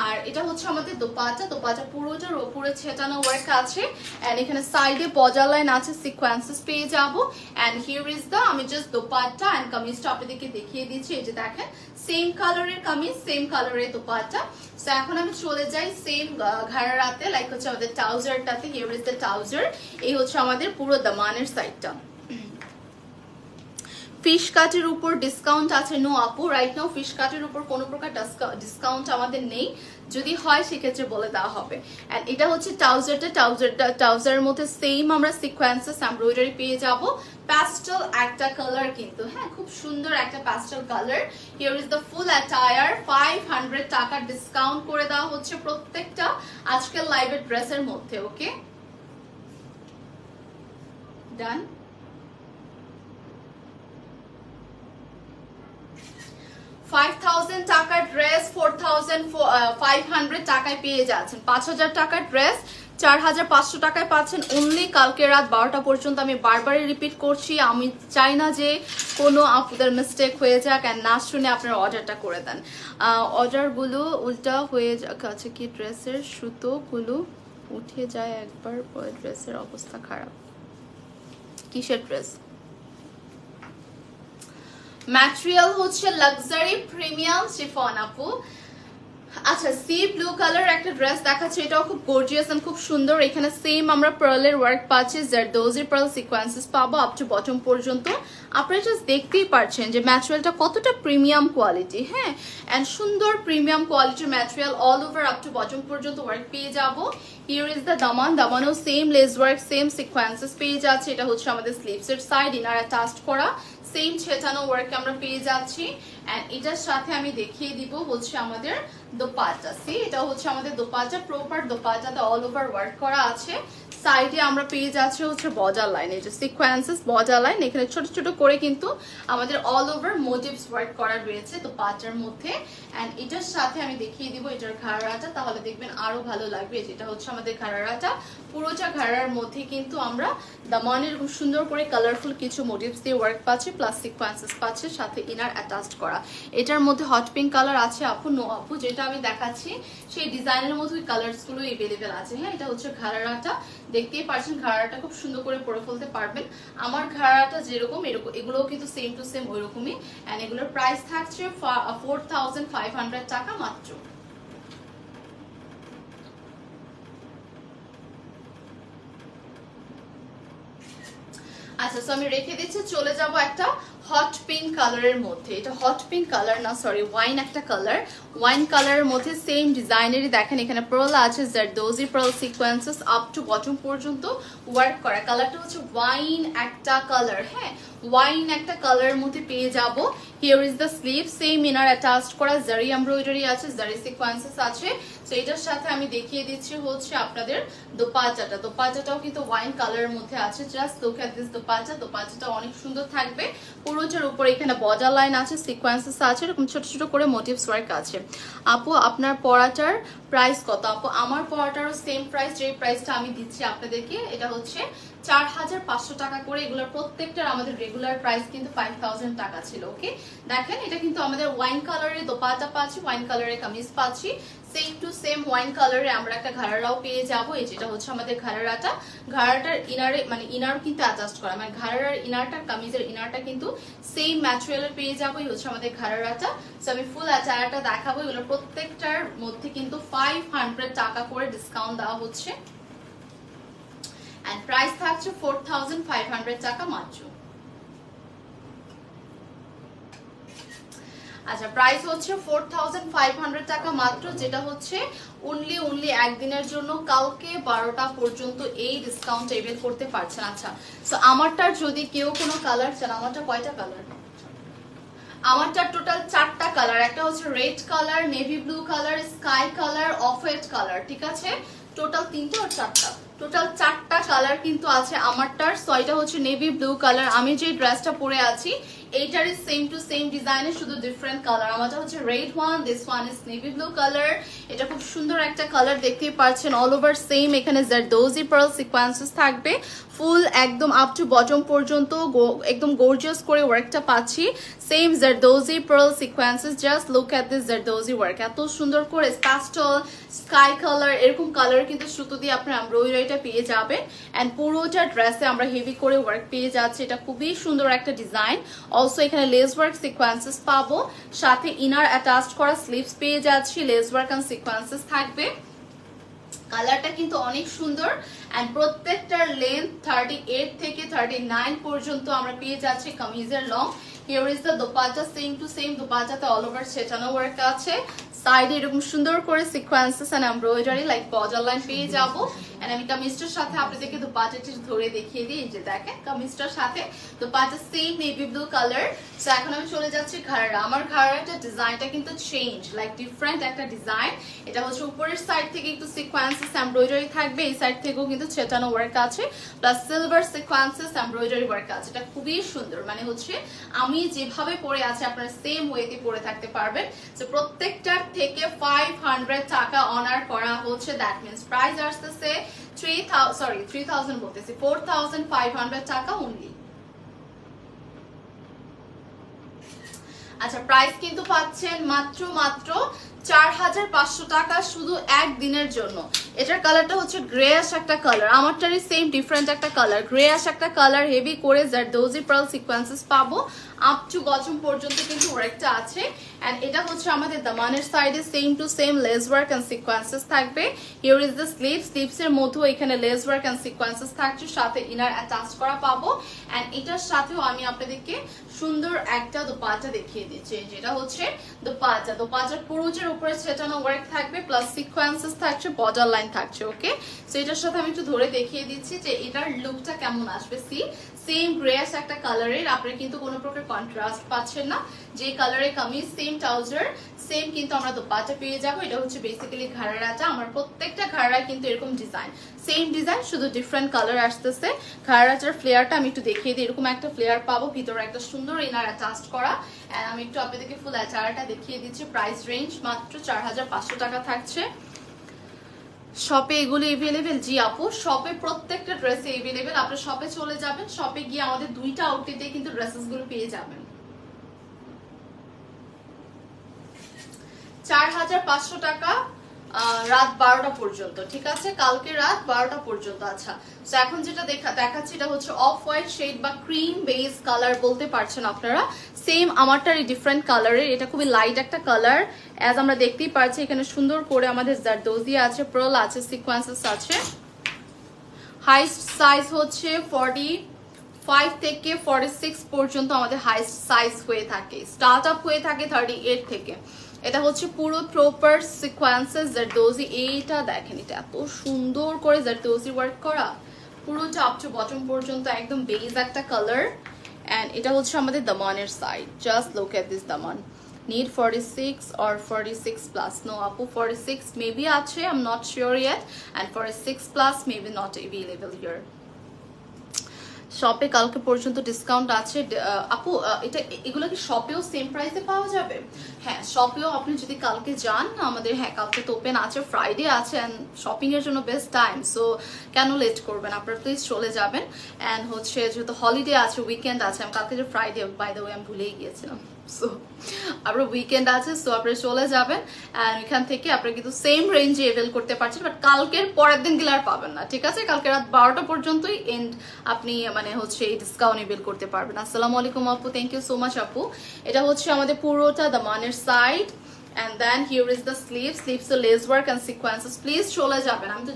আর এটা হচ্ছে আমাদের দোপাট্টা। দোপাট্টা পুরোটার ওপরে ছেটানো ওয়ার্ক আছে, এন্ড এখানে সাইডে পজা লাইন আছে, সিকোয়েন্সেস পেয়ে যাবো। এন্ড হিয়ার ইজ দা, আমি জাস্ট দোপাট্টা এন্ড কামিজটা আপনাদেরকে দেখিয়ে দিচ্ছি। এই যে দেখেন, সেম কালারের কামিজ, সেম কালারের দোপাট্টা। সো এখন আমি চলে যাই সেম ঘাড়ারাতে, লাইক হচ্ছে আমাদের ট্রাউজারটাতে। হিয়ার ইজ দ্য ট্রাউজার, এই হচ্ছে আমাদের পুরো দামানের সাইডটা। ফিশ কাটের উপর ডিসকাউন্ট আছে? নো আপু, রাইট নাও ফিশ কাটের উপর কোনো প্রকার ডিসকাউন্ট আমাদের নেই, যদি হয় সেক্ষেত্রে বলে দেওয়া হবে। এন্ড এটা হচ্ছে ট্রাউজারের মধ্যে সেম আমরা সিকোয়েন্সেস এমব্রয়ডারি পেয়ে যাব। প্যাস্টেল একটা কালার কিন্তু, হ্যাঁ খুব সুন্দর একটা pastel colour. Here is the full attire. 500 টাকা ডিসকাউন্ট করে দেওয়া হচ্ছে প্রত্যেকটা আজকের লাইভের ড্রেসের মধ্যে। ওকে, ডান। 5000 টাকার ড্রেস 4500 টাকায় পেয়ে যাচ্ছেন। 5000 টাকার ড্রেস 4500 টাকায় পাচ্ছেন অনলি কালকে রাত 12টা পর্যন্ত। আমি বারবারই রিপিট করছি, আমি চাই না যে কোনো আপনাদের মিস্টেক হয়ে যাক, আর না শুনে আপনার অর্ডারটা করে দেন। অর্ডারগুলো উল্টা হয়ে যাচ্ছে, কি ড্রেসের সুতোগুলো উঠে যায় একবার, ড্রেসের অবস্থা খারাপ। কিসের ড্রেস? ম্যাটেরিয়াল হচ্ছে লাক্সারি প্রিমিয়াম শিফন আপু। আচ্ছা, সি ব্লু কালার একটা ড্রেস দেখাচ্ছে, এটাও খুব গর্জিয়াস এন্ড খুব সুন্দর। এখানে সেম আমরা পার্লের ওয়ার্ক পাচ্ছি, জারদোজি পার্ল সিকোয়েন্সেস পাবো আপ টু বটম পর্যন্ত। আপনারা জাস্ট দেখতেই পাচ্ছেন যে ম্যাটেরিয়ালটা কতটা প্রিমিয়াম কোয়ালিটি। হ্যাঁ, এন্ড সুন্দর প্রিমিয়াম কোয়ালিটির material, all over up to bottom পর্যন্ত ওয়ার্ক পেয়ে যাবো। Here is the daman. দামানও same lace work, same sequences পেয়ে যাচ্ছে। এটা হচ্ছে আমাদের স্লিভস এর সাইড, ইনার অ্যাটাচড করা, সেম ছেটানো ওয়ার্ক আমরা পেয়ে যাচ্ছি। এন্ড এটার সাথে আমি দেখিয়ে দিব হচ্ছে আমাদের দোপাট্টা। সি, এটা হচ্ছে আমাদের দোপাট্টা, প্রপার দোপাট্টাতে অল ওভার ওয়ার্ক করা আছে। সাইডে আমরা পেয়ে যাচ্ছি হচ্ছে বর্ডার লাইন, এই যে সিকোয়েন্সেস বর্ডার লাইন, এখানে ছোট ছোট করে কিন্তু আমাদের অল ওভার মোটিভস ওয়ার্ক করা রয়েছে দোপাট্টার মধ্যে। এন্ড এটার সাথে আমি দেখিয়ে দিব এটার ঘাড়াটা, তাহলে দেখবেন আরো ভালো লাগবে। যেটা হচ্ছে আমাদের ঘাড়াটা, পুরোটা ঘাড়ার মধ্যে কিন্তু আমরা দামানের খুব সুন্দর করে কালারফুল কিছু মোটিভস দিয়ে ওয়ার্ক পাচ্ছি, প্লাস সিকোয়েন্সেস পাচ্ছে, সাথে ইনার অ্যাটাচড করা। এটার মধ্যে হট পিঙ্ক কালার আছে আপু? নো আপু, যেটা আমি দেখাচ্ছি সেই ডিজাইনের মধ্যে ওই কালার্স গুলো এভেলেবেল আছে। হ্যাঁ, এটা হচ্ছে ঘাড়াটা, দেখতেই পাচ্ছেন ঘাড়াটা খুব সুন্দর করে পরে ফেলতে পারবেন। আমার ঘাড়াটা যেরকম এরকম, এগুলোও কিন্তু সেম টু সেম ওইরকমই। এন্ড এগুলোর প্রাইস থাকছে 4500 টাকা মাত্র। আচ্ছা, সো আমি রেখে দিচ্ছি, চলে যাব একটা হট পিঙ্ক কালারের মধ্যে। এটা হট পিঙ্ক কালার না, সরি ওয়াইন একটা কালার। ওয়াইন কালারের মধ্যে সেম ডিজাইনেরই দেখেন, এখানে পার্ল আছে, zardozi pearl sequences up to bottom পর্যন্ত ওয়ার্ক করা। কালারটা হচ্ছে ওয়াইন একটা কালার। হ্যাঁ, ওয়াইন একটা কালারের মধ্যে পেয়ে যাব। Here is the sleeve, same inner attached করা, জারি এমব্রয়ডারি আছে, জারি সিকোয়েন্সেস আছে। তো এটার সাথে আমি দেখিয়ে দিচ্ছি হচ্ছে আপনাদের দোপাট্টাটা। দোপাট্টাটাও কিন্তু ওয়াইন কালারের মধ্যে আছে। Just look at this dupatta. দোপাট্টাটা অনেক সুন্দর থাকবে। পুরোটার উপরে এখানে বর্ডার লাইন আছে, সিকোয়েন্সেস আছে, এরকম ছোট ছোট করে মোটিভস ওয়ার্ক আছে। আপু আপনার পরাটার প্রাইস কত? আপু আমার পরাটারও সেম প্রাইস, যে প্রাইসটা আমি দিচ্ছি আপনাদেরকে। এটা হচ্ছে 4500 টাকা করে। এগুলোর প্রত্যেকটার আমাদের রেগুলার প্রাইস কিন্তু 5000 টাকা ছিল। ওকে, দেখেন এটা কিন্তু আমাদের ওয়াইন কালারের দোপাট্টা পাচ্ছি, ওয়াইন কালারের কামিজ পাচ্ছি, সেম টু সেম ওয়াইন কালারে আমরা একটা ঘাড়ারাও পেয়ে যাব। এই যেটা হচ্ছে আমাদের ঘাড়ারাটা, ঘাড়াটার ইনারে মানে ইনারও কিন্তু অ্যাডজাস্ট করা, মানে ঘাড়ার ইনারটার কামিজের ইনারটা কিন্তু সেম ম্যাটেরিয়ালের পেয়ে যাবো। এই হচ্ছে আমাদের ঘাড়ারাটা। সো আমি ফুল আচারাটা দেখাবো। এগুলো প্রত্যেকটার মধ্যে কিন্তু 500 টাকা করে ডিসকাউন্ট দেওয়া হচ্ছে, এন্ড প্রাইস থাকছে 4500 টাকা মাত্র। আচ্ছা, প্রাইস হচ্ছে 4500 টাকা মাত্র, যেটা হচ্ছে অনলি একদিনের জন্য, কালকে 12টা পর্যন্ত এই ডিসকাউন্ট এভেল করতে পারছেন। আচ্ছা, সো আমারটার যদি কেউ কোনো কালার চান, আমারটা কয়টা কালার? আমারটা টোটাল 4টা কালার, একটা হচ্ছে red colour, navy blue colour, sky colour, off white colour, ঠিক আছে? টোটাল 3টে আর 4টা, টোটাল 4টা কালার কিন্তু আছে আমারটার। সো এটা হচ্ছে নেভি ব্লু কালার, আমি যে ড্রেসটা পরে আছি এইটারই সেম টু সেম ডিজাইনের, শুধু ডিফারেন্ট কালার। আমারটা হচ্ছে red one, this one is navy blue colour. এটা খুব সুন্দর একটা কালার, দেখতেই পাচ্ছেন অল ওভার সেম। এখানে জারদোজি পার্ল সিকোয়েন্সেস থাকবে, ফুল একদম আপ টু বটম পর্যন্ত একদম গর্জিয়াস করে ওয়ার্কটা পাচ্ছি, same zardozi pearl sequences. Just look at this zardozi work, এত সুন্দর করে প্যাস্টেল স্কাই কালার এরকম কালার কিন্তু সুতো দিয়ে আপনার এমব্রয়ডারিটা পেয়ে যাবেন। এন্ড পুরোটা ড্রেসে আমরা হেভি করে ওয়ার্ক পেয়ে যাচ্ছি, এটা খুবই সুন্দর একটা ডিজাইন। অলসো এখানে লেস ওয়ার্ক সিকোয়েন্সেস পাবো, সাথে ইনার অ্যাটাচড করা স্লিভস পেয়ে যাচ্ছি, লেস ওয়ার্ক এন্ড সিকোয়েন্সেস থাকবে। কালারটা কিন্তু অনেক সুন্দর, এন্ড প্রত্যেকটার লেন্থ 38 থেকে 39 পর্যন্ত আমরা পেয়ে যাচ্ছি কামিজের long. Here is the dupatta, same to same দোপাট্টাতে অল ওভার সেটানো ওয়ার্ক আছে, সাইডে এরকম সুন্দর করে sequences and embroidery like border line পেয়ে যাবো। এন্ড আমি কামিজটার সাথে আপনাদেরকে দোপাট্টাটি ধরে দেখিয়ে দিই, এই যে দেখেন কামিজটার সাথে dupatta same navy blue colour. So এখন আমি চলে যাচ্ছি ঘাড়া। আমার ঘাড়াটার ডিজাইনটা কিন্তু চেঞ্জ, লাইক ডিফারেন্ট একটা ডিজাইন। এটা হচ্ছে উপরের সাইড থেকে একটু সিকোয়েন্সেস এমব্রয়ডারি থাকবে, এই সাইড থেকেও কিন্তু ছেটানো ওয়ার্ক আছে, plus silver sequences embroidery work আছে। এটা খুবই সুন্দর, মানে হচ্ছে আমি যেভাবে পরে আছি আপনারা সেম ওয়েতে পরে থাকতে পারবেন। তো প্রত্যেকটার থেকে 500 টাকা অনার করা হচ্ছে, দ্যাট মিন্স প্রাইস আসতেছে 3000 বলতেছি 4500 টাকা অনলি। আচ্ছা, প্রাইস কিন্তু পাচ্ছেন মাত্র 4500 টাকা শুধু একদিনের জন্য। এটার কালারটা হচ্ছে গ্রে অ্যাশ একটা কালার, আমারটারই সেম ডিফারেন্ট একটা কালার, গ্রে অ্যাশ একটা কালার, হেভি করে জারদোজি পার্ল সিকোয়েন্সেস পাবো, আপ টু বটম পর্যন্ত কিন্তু ওয়ার্কটা আছে। এন্ড এটা হচ্ছে আমাদের দামানের সাইডে same to same lace work and sequences থাকবে। হিয়ার ইজ দ্য স্লিভস এর মধ্যেও এখানে লেস ওয়ার্ক এন্ড সিকোয়েন্সেস থাকছে, সাথে ইনার অ্যাটাচ করা পাবো। এন্ড এটার সাথেও আমি আপনাদেরকে সুন্দর একটা দোপাট্টা দেখিয়ে দিচ্ছি, যেটা হচ্ছে দোপাট্টা। দোপাট্টার পুরোটার উপরে ছেটানো ওয়ার্ক থাকবে, প্লাস সিকোয়েন্সেস থাকছে, বর্ডার লাইন থাকছে। ওকে, সো এটার সাথে আমি একটু ধরে দেখিয়ে দিচ্ছি যে এটার লুকটা কেমন আসবে। সেম গ্রেস একটা কালারের, আপনারা কিন্তু কোনো প্রকার কন্ট্রাস্ট পাচ্ছেন না, যে কালারের কামিজ সেম ট্রাউজার সেম কিন্তু আমরা দোপাট্টা পেয়ে যাবো। এটা হচ্ছে বেসিক্যালি ঘাড়াটা, আমার প্রত্যেকটা ঘাড়া কিন্তু এরকম ডিজাইন, সেম ডিজাইন, শুধু ডিফারেন্ট কালার আসতেছে। ঘাড়াটার ফ্লেয়ারটা আমি একটু দেখিয়ে দিই, এরকম একটা ফ্লেয়ার পাবো, ভিতরে একটা সুন্দর ইনার অ্যাটাচড করা। এন্ড আমি একটু আপনাদেরকে ফুল আচারাটা দেখিয়ে দিচ্ছি। প্রাইস রেঞ্জ মাত্র 4500 টাকা থাকছে। শপে এগুলো এভেলেবেল? জি আপু, শপে প্রত্যেকটা ড্রেসে এভেলেবেল। আপনি শপে চলে যাবেন, শপে গিয়ে আমাদের 2টা আউটলেটে কিন্তু ড্রেসেস গুলো পেয়ে যাবেন। 4500 টাকা রাত 12টা পর্যন্ত, ঠিক আছে? কালকে রাত 12টা পর্যন্ত। আচ্ছা, তো এখন যেটা দেখাচ্ছি এটা হচ্ছে অফ হোয়াইট শেড বা ক্রিম বেস কালার বলতে পারছেন আপনারা। সেম আমারটারই ডিফারেন্ট কালারের, এটা খুবই লাইট একটা কালার। অ্যাজ আমরা দেখতেই পাচ্ছি এখানে সুন্দর করে আমাদের জারদোজি আছে, পার্ল আছে, সিকোয়েন্সেস আছে। হাইস্ট সাইজ হচ্ছে 45 থেকে 46 পর্যন্ত আমাদের হাইস্ট সাইজ হয়ে থাকে, স্টার্ট আপ হয়ে থাকে 38 থেকে। এটা হচ্ছে পুরো প্রপার সিকোয়েন্সেস জারদোজি। এইটা দেখেন, এটা এত সুন্দর করে জারদোজি ওয়ার্ক করা, পুরোটা আপ টু বটম পর্যন্ত একদম বেজ একটা কালার। এন্ড এটা হচ্ছে আমাদের দামানের side, just look at this daman. Need 46 or 46 plus? No apu, 46 maybe আছে, I'm not sure yet, and 46 plus maybe not available here. শপে কালকে পর্যন্ত ডিসকাউন্ট আছে আপু। এটা এগুলো কি শপেও সেম প্রাইসে পাওয়া যাবে? হ্যাঁ শপেও আপনি যদি কালকে যান আমাদের, হ্যাঁ কালকে তো ওপেন আছে, ফ্রাইডে আছে অ্যান্ড শপিং এর জন্য বেস্ট টাইম। সো কেন লেট করবেন, আপনারা প্লিজ চলে যাবেন। অ্যান্ড হচ্ছে যেহেতু হলিডে আছে, উইকেন্ড আছে, আমি কালকে যে ফ্রাইডে বাই দ্য ওয়ে আমি ভুলেই গিয়েছিলাম, সো আপনার উইকেন্ড আছে, সো আপনারা চলে যাবেন। অ্যান্ড এখান থেকে আপনারা কিন্তু সেম রেঞ্জে এভেল করতে পারছেন, বাট কালকের পরের দিন গেলে আর পাবেন না, ঠিক আছে? কালকে রাত 12টা পর্যন্তই এন্ড আপনি মানে হচ্ছে এই ডিসকাউন্ট এভেল করতে পারবেন। আসসালামু আলাইকুম আপু, থ্যাংক ইউ সো মাচ আপু। এটা হচ্ছে আমাদের পুরোটা দামানের side, and then here is the sleeves এর lace work and sequences। Please চলে যাবেন। আমি তো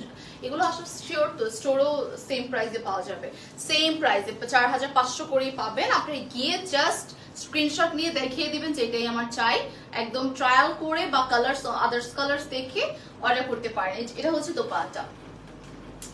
এগুলো আসলে শিওর তো স্টোরও সেম প্রাইসে পাওয়া যাবে, সেম প্রাইসে 4500 করেই পাবেন। আপনি গিয়ে জাস্ট স্ক্রিনশট নিয়ে দেখিয়ে দিবেন যে এটাই আমার চাই, একদম ট্রায়াল করে বা কালার্স আদার্স কালার্স দেখে অর্ডার করতে পারেন। এটা হচ্ছে দোপাট্টা,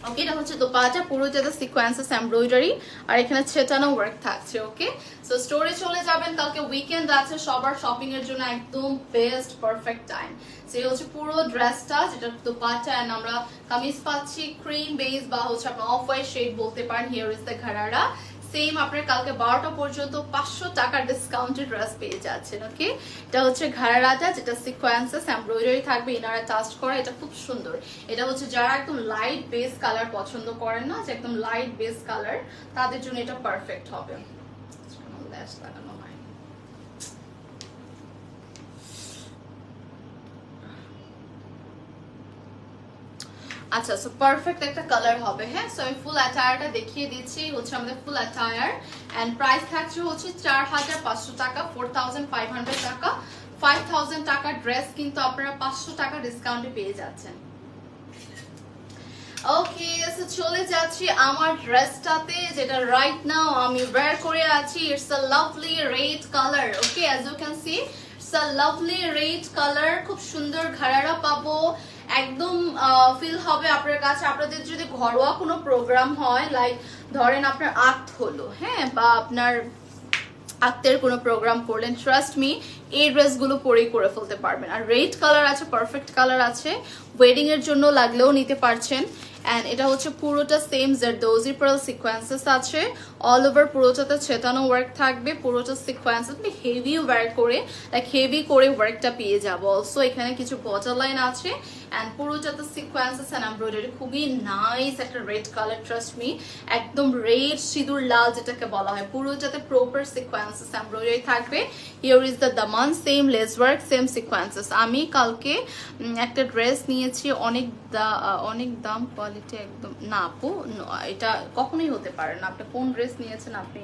ওকে? এটা হচ্ছে দোপাট্টা, পুরো যেটা সিকোয়েন্সেস এমব্রয়ডারি আর এখানে ছেটানো ওয়ার্ক থাকছে, ওকে? সো স্টোরে চলে যাবেন, কালকে উইকেন্ড আছে, সবার শপিং এর জন্য একদম বেস্ট পারফেক্ট টাইম। সেই হচ্ছে পুরো ড্রেসটা, যেটা দোপাট্টা, এন্ড আমরা কামিজ পাচ্ছি ক্রিম বেজ বা হচ্ছে আপনার অফ হোয়াইট শেড বলতে পারেন। হিয়ার ইজ দ্য ঘাড়ারা। সেম আপনার কালকে 12টা পর্যন্ত 500 টাকার ডিসকাউন্টেড ড্রেস পেয়ে যাচ্ছেন, ওকে? এটা হচ্ছে ঘাড়াটা, যেটা সিকোয়েন্সেস এমব্রয়ডারি থাকবে, ইনারা টাচ করা, এটা খুব সুন্দর। এটা হচ্ছে যারা একদম লাইট বেস কালার পছন্দ করেন না, যে একদম লাইট বেস কালার, তাদের জন্য এটা পারফেক্ট হবে। ল্যাশ লাগানো হয়। আচ্ছা, সো পারফেক্ট একটা কালার হবে, হ্যাঁ? সো আমি ফুল অ্যাটায়ারটা দেখিয়ে দিচ্ছি, হচ্ছে আমাদের ফুল অ্যাটায়ার এন্ড প্রাইস থাকছে হচ্ছে 4500 টাকা, 4500 টাকা। 5000 টাকা ড্রেস কিন্তু আপনারা 500 টাকা ডিসকাউন্টে পেয়ে যাচ্ছেন। ওকে, সো চলে যাচ্ছি আমার ড্রেসটাতে, যেটা রাইট নাও আমি ওয়্যার করে আছি। It's a lovely red colour, okay? As you can see it's a lovely red colour, খুব সুন্দর ঘাড়ারা পাবো, একদম ফিল হবে আপনার কাছে। আপনাদের যদি ঘরোয়া কোনো প্রোগ্রাম হয়, লাইক ধরেন আপনার আক্ত হলো, হ্যাঁ, বা আপনার আক্তের কোনো প্রোগ্রাম করলেন, ট্রাস্ট মি এই ড্রেসগুলো পরেই করে ফেলতে পারবেন। আর রেড কালার আছে, পারফেক্ট কালার আছে, ওয়েডিং এর জন্য লাগলেও নিতে পারছেন। এন্ড এটা হচ্ছে পুরোটা সেম জারদোজি পার্ল সিকোয়েন্সেস আছে, অল ওভার পুরোটাতে ছেটানো ওয়ার্ক থাকবে, পুরোটা সিকোয়েন্স আপনি হেভি ওয়ার্ক করে, লাইক হেভি করে ওয়ার্কটা পেয়ে যাবো। অলসো এখানে কিছু বর্ডার লাইন আছে এন্ড পুরোটাতে সিকোয়েন্সেস এন্ড এমব্রয়ডারি, খুবই নাইস একটা রেড কালার, ট্রাস্ট মি, একদম রেড সিঁদুর লাল যেটাকে বলা হয়, পুরোটাতে প্রপার সিকোয়েন্সেস এমব্রয়ডারি থাকবে। Here is the daman, same lace work, same sequences. আমি কালকে একটা ড্রেস নিয়েছি, অনেক দাম, কোয়ালিটি একদম না আপু, এটা কখনোই হতে পারে না। আপনি কোন ড্রেস নিয়েছেন, আপনি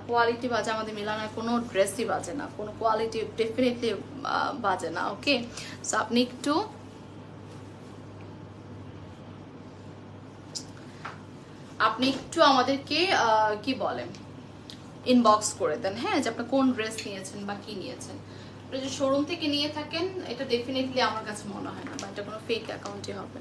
কোয়ালিটি বাজে, আমাদের মিলানোর কোনো ড্রেসই বাজে না, কোনো কোয়ালিটি ডেফিনেটলি বাজে না, ওকে? সো আপনি একটু আমাদেরকে কি বলেন ইনবক্স করে দেন, হ্যাঁ, যে আপনি কোন ড্রেস নিয়েছেন বা কি নিয়েছেন। যদি শোরুম থেকে নিয়ে থাকেন, এটা ডেফিনেটলি আমার কাছে মনে হয় না, বা এটা কোনো ফেক অ্যাকাউন্টই হবে।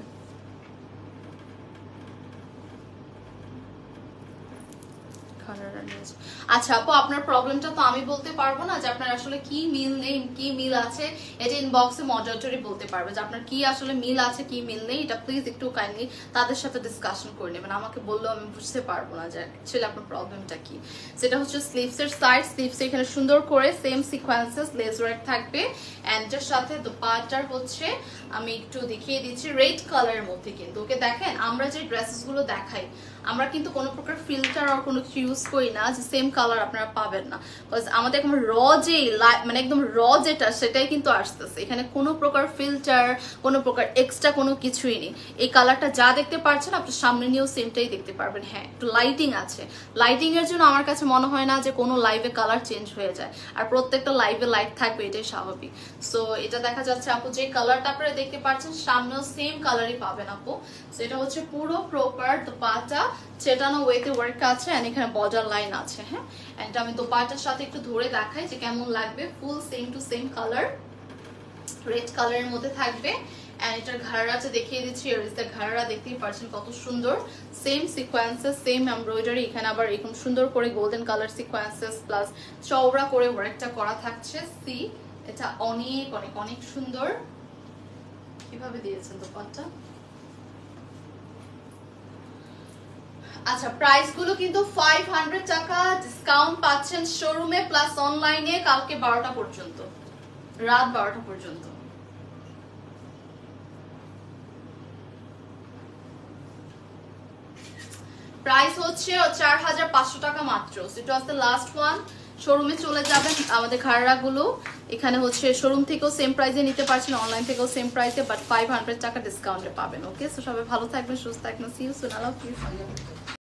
আচ্ছা আপু, আপনার প্রবলেমটা তো আমি বলতে পারবো না, যে আপনার আসলে কি মিল নেই কি মিল আছে, এটা ইনবক্সে মডারেটরি বলতে পারবে যে আপনার কি আসলে মিল আছে কি মিল নেই। এটা প্লিজ একটু কাইন্ডলি তাদের সাথে ডিসকাশন করে নেবেন, আমাকে বললেও আমি বুঝতে পারবো না যে অ্যাকচুয়ালি আপনার প্রবলেমটা কি। সেটা হচ্ছে স্লিভসের সাইড, স্লিভসে এখানে সুন্দর করে সেম সিকোয়েন্সেস লেস ওয়ার্ক থাকবে এন্ড এর সাথে দোপাট্টার হচ্ছে আমি একটু দেখিয়ে দিচ্ছি রেড কালারের মধ্যে। কিন্তু ওকে দেখেন, আমরা যে ড্রেসেসগুলো দেখাই, আমরা কিন্তু কোনো প্রকার ফিল্টার আর কোনো কিছু ইউজ করি না যে সেম কালার আপনারা পাবেন না, বিকজ আমাদের একদম র যে মানে একদম র যেটা সেটাই কিন্তু আসতেছে, এখানে কোনো প্রকার ফিল্টার কোনো প্রকার এক্সট্রা কোনো কিছুই নেই। এই কালারটা যা দেখতে পাচ্ছেন আপনি সামনে নিয়েও সেমটাই দেখতে পারবেন। হ্যাঁ, একটু লাইটিং আছে, লাইটিং এর জন্য আমার কাছে মনে হয় না যে কোনো লাইভে কালার চেঞ্জ হয়ে যায়, আর প্রত্যেকটা লাইভে লাইট থাকবে, এটাই স্বাভাবিক। সো এটা দেখা যাচ্ছে আপু যে কালারটা আপনারা দেখতে পাচ্ছেন সামনেও সেম কালারই পাবেন আপু। সো এটা হচ্ছে পুরো প্রপার দোপাট্টা, চেটানো ওয়েতে ওয়ার্ক আছে এন্ড এখানে বর্ডার লাইন আছে, হ্যাঁ। এন্ড আমি দোপাট্টার সাথে একটু ধরে দেখাই যে কেমন লাগবে, ফুল same to same colour, red কালারের মধ্যে থাকবে। এন্ড এটার ঘাড়াটা দেখিয়ে দিচ্ছি, এর ইজ দ্য ঘাড়া, দেখতেই পাচ্ছেন কত সুন্দর, সেম সিকোয়েন্সেস সেম এমব্রয়ডারি, এখানে আবার এরকম সুন্দর করে গোল্ডেন কালার সিকোয়েন্সেস প্লাস চওড়া করে ওয়ার্কটা করা থাকছে। সি, এটা অনেক অনেক অনেক সুন্দর, কিভাবে দিয়েছেন দোপাট্টা। আচ্ছা, প্রাইস গুলো কিন্তু 500 টাকা ডিসকাউন্ট পাচ্ছেন শোরুমে প্লাস অনলাইনে কালকে 12টা পর্যন্ত। রাত 12টা পর্যন্ত। প্রাইস হচ্ছে 4500 টাকা মাত্র। ইট ওয়াজ দ্য লাস্ট ওয়ান। শোরুমে চলে যাবেন, আমাদের ঘাড়রা গুলো এখানে হচ্ছে শোরুম থেকেও সেম প্রাইসে নিতে পারছেন, অনলাইন থেকেও সেম প্রাইসে, বাট 500 টাকা ডিসকাউন্টে পাবেন। ওকে, সো সবাই ভালো থাকবেন, সুস্থ থাকবেন। See you soon, I love you.